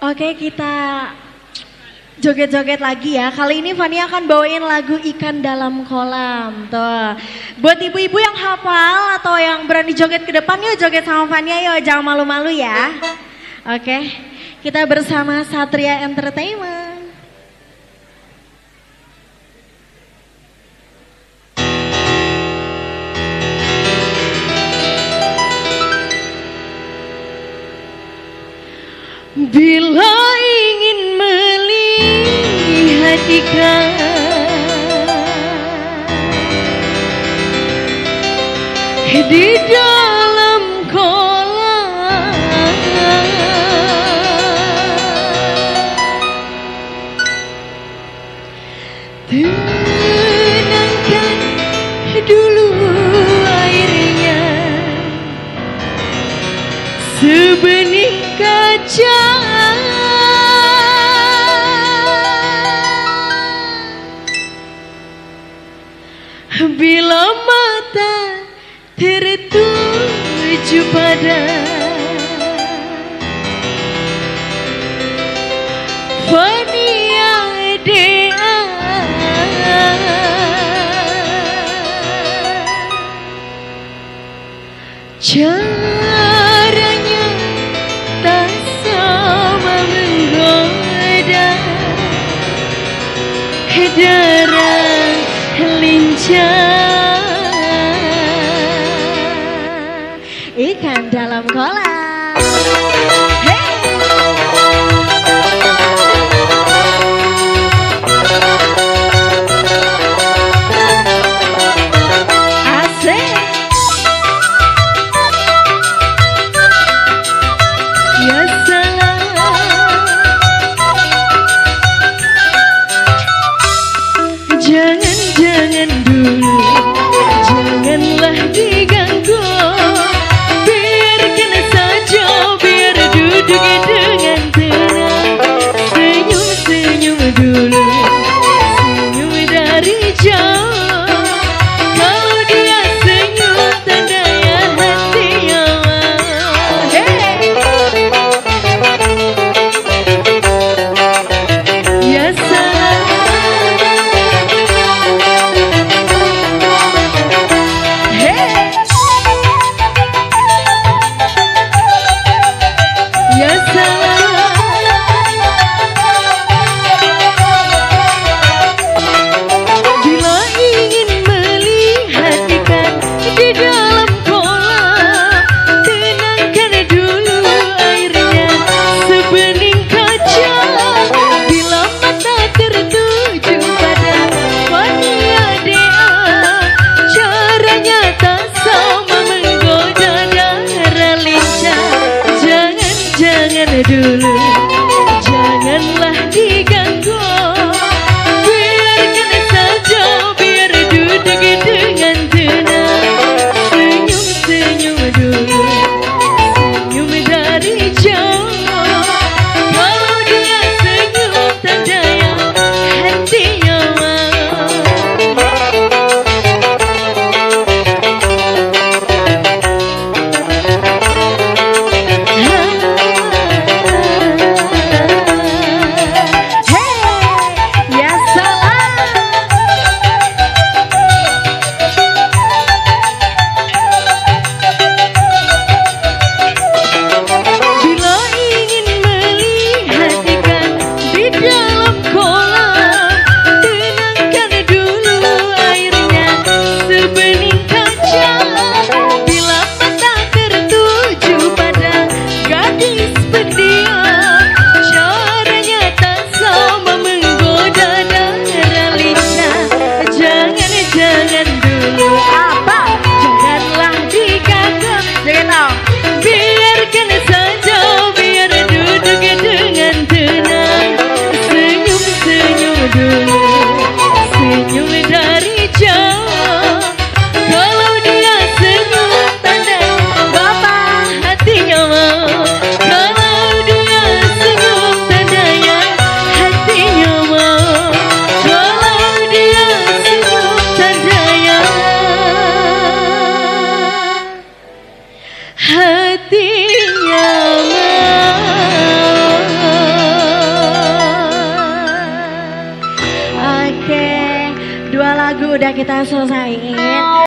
Oke, kita joget-joget lagi ya. Kali ini Fania akan bawain lagu Ikan Dalam Kolam. Tuh. Buat ibu-ibu yang hafal atau yang berani joget ke depan, yuk joget sama Fania yuk, jangan malu-malu ya. Oke, kita bersama Satria Entertainment. Bila ingin melihat ikan di dalam kolam, tenangkan dulu airnya, sebening kaca. Bila mata tertuju pada Fania Dea, caranya tak sama menggoda, darah lincah ikan dalam kolam. Asik. Ya salam. Jangan dulu, janganlah diganggu. Biarkan saja, biar duduk dengan tenang. Senyum-senyum dulu, senyum dari jauh. Kalau dia senyum, tandanya hatinya mau. Ya salam. Bila ingin melihat ikan di dalam kolam, tenangkan dulu airnya, sebening kaca. Bila mata tertuju pada Fania Dea, caranya tak sama menggoda, darah lincah. Jangan dulu, janganlah diganggu. Biarkan saja, biar duduk dengan tenang. Senyum-senyum dulu, senyum dari jauh. Kalau dia senyum, tandanya hatinya mau. lagu udah kita selesaiin.